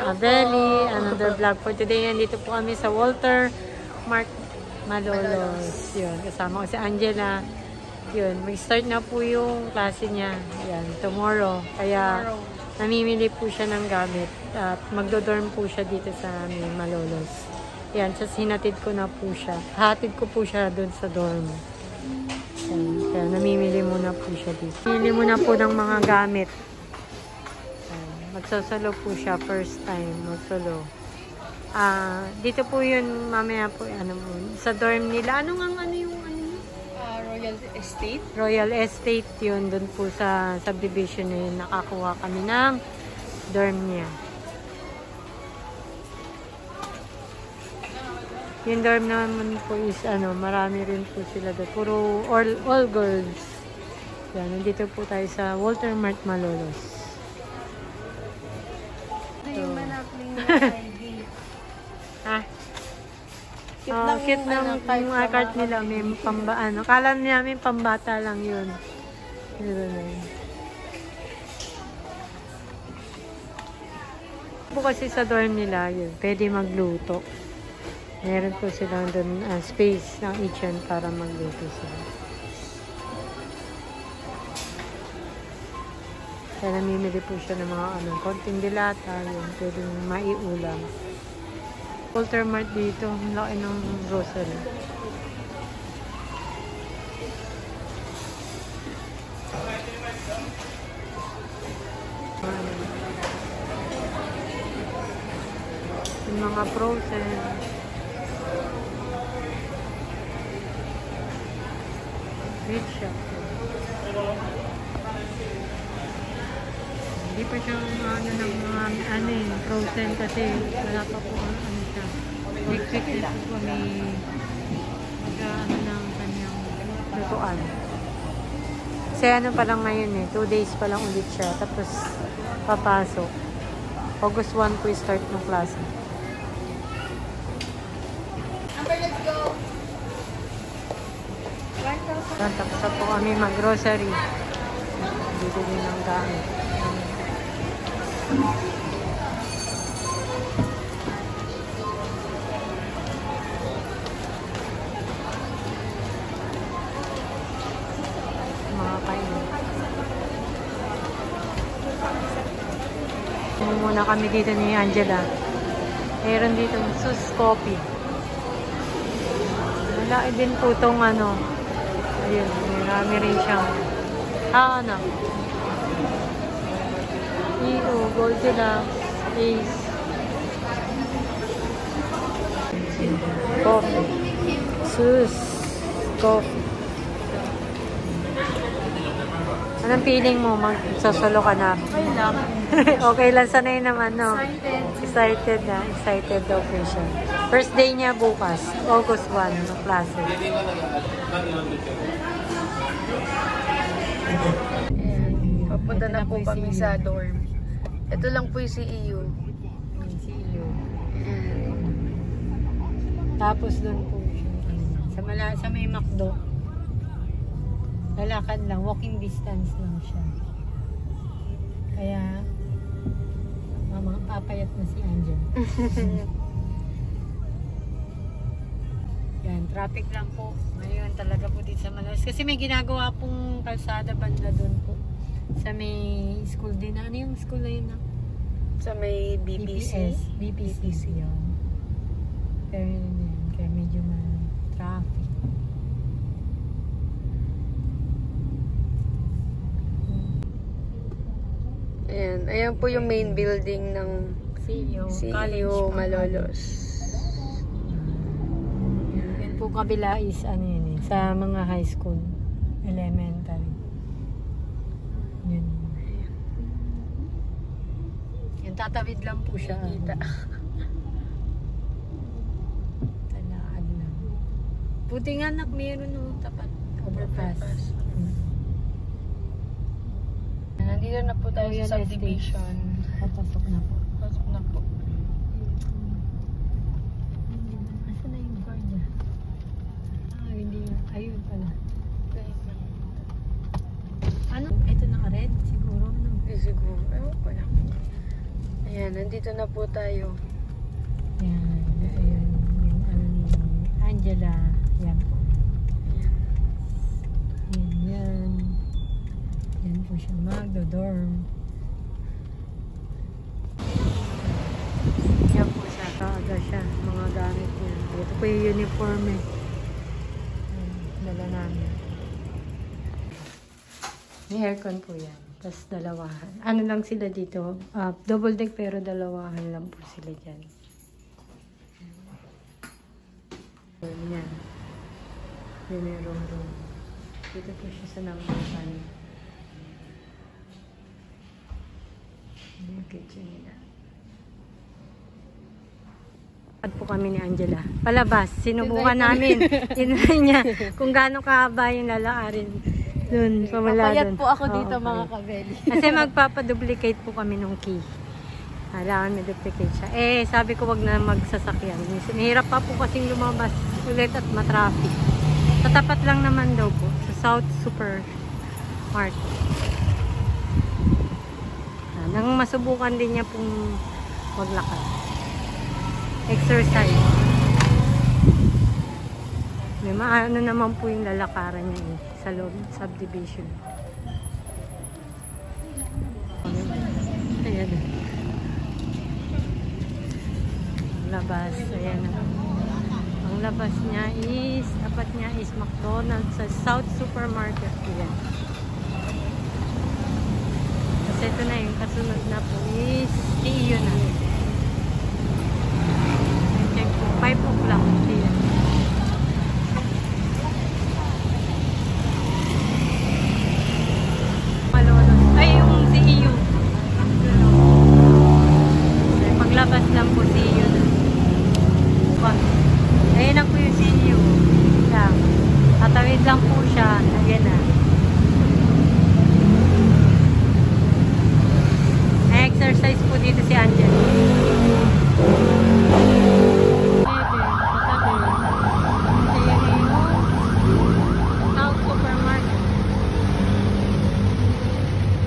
Abeli, another vlog for today. Nandito po kami sa Walter Mart Malolos. Yun, kasama ko si Angela. Yun, mag-start na po yung klase niya. Yan, tomorrow. Kaya namimili po siya ng gamit. At magdodorm po siya dito sa Malolos. Yan, so hinatid ko na po siya. Hatid ko po siya doon sa dorm. Yan, kaya namimili muna po siya dito. Namimili muna po ng mga gamit. Magsosolo po siya first time magsolo. Dito po yun mamaya po sa dorm nila. Ano yung Royal Estate? Royal Estate yun. Doon po sa subdivision na yun. Nakakuha kami ng dorm niya. Yung dorm naman po is marami rin po sila doon. Puro all girls. Yan, nandito po tayo sa Walter Mart Malolos. Yung manapling ID. Cute ng cart nila. May kala namin pambata lang yun. Po kasi sa dorm nila yun, pwede magluto. Meron po silang doon space ng kitchen para magluto sila. Kaya namimili po siya ng mga konting dilata, yun, pwedeng maiulam. Walter Mart dito, laki ng grocery. Yung mga frozen. Rich shop. Hindi pa siya ng mga frozen kasi wala pa po siya. Next week na po kami ng kanyang lutuan. Kasi pa lang ngayon 2 days pa lang ulit siya. Tapos papasok. August 1 po start ng klase. Let's go! Tapos po kami mag-grocery. Dito din ang gamit. Mga kain. Muna kami dito ni Angela. Meron dito sus coffee. Malaki din po itong ayun, marami rin siyang Goldilocks, Ace. Coffee. Sus. Coffee. Anong feeling mo? Magsosolo ka na? Okay lang. Okay lang. Sanay naman, no? Excited. Excited daw po siya. First day niya bukas. August 1 ng klase. Papunta na po kami sa dorm. Ito lang po yung CEU. CEU. Tapos doon po siya. Sa may McDo. Lalakad lang. Walking distance lang siya. Kaya papayat na si Angel. Yan. Traffic lang po. Ngayon talaga po dito sa Malolos. Kasi may ginagawa pong kalsada banda doon po. Sa may school din. Ano yung school na yun? Sa may BPC? BPC yun. Pero yun. Kaya medyo traffic. Ayan po yung main building ng CEU Malolos. Yan po kabila is sa mga high school. Elementary. Yun. Yan, tatawid lang po siya. Talaan lang. Buti nga meron tapat. Overpass. Nandito na po tayo sa subdivision. Papasok na po. Pasok na po. Asa na yung car niya? Hindi. Ayun pala. Ano? Ito naka-red? Siguro. Siguro. Ewan ko lang. Ayan. Ayan, nandito na po tayo. Yan, ayun, yung ano ni Angela. Yan po. Yan. Yan po siya magdo-dorm. Yan po siya, kaaga siya, mga gamit niya. Ito po yung uniform eh. Dala namin. May aircon po yan. Tapos dalawahan. Ano lang sila dito? Double deck pero dalawahan lang po sila dyan. Yan. Yun yung room. Dito po siya sa number 1. Yung kitchen nila. At po kami ni Angela. Palabas. Sinubukan namin. Tinry niya kung gaano kahaba yung lalaarin. Doon, pamala doon. Papayat po ako dito mga kabeli. Kasi magpapaduplicate po kami nung key. Kailangan may duplicate siya. Eh, sabi ko wag na magsasakyan. Mahirap pa po kasing lumabas ulit at matraffic. Sa tapat lang naman daw po. Sa South Supermarket. Nang masubukan din niya pong maglakad. Exercise. May maano naman po yung lalakaran niya eh, sa loob subdivision. Ayan. Ang labas. Ayan. Ang labas niya is, tapat niya is McDonald's sa South Supermarket. Ayan. Kasi ito na yung kasunod na po is CEU na. Check po. 5 o'clock. Ayan. Ay, yung CEU. Paglabas lang po CEU. Ayan lang po yung CEU. Tatawid lang po siya. Ayan na. Exercise po dito si Angela. South Supermarket.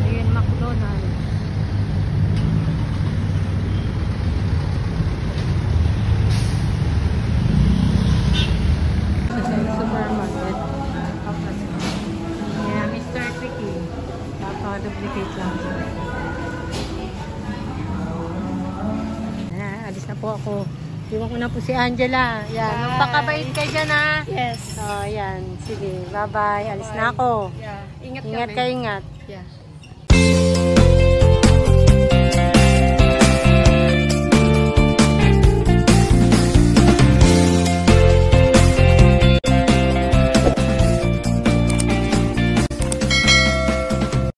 Ayun, McDonald's. Supermarket. Yeah, Mr. Quickie. Duplicate lang. Alis na po ako. Iwan ko na po si Angela. Yan. Magpakabait ka dyan, ha? Yes. Oh, yan. Sige. Bye-bye. Alis na ako. Yeah. Ingat ka, ingat. Yeah.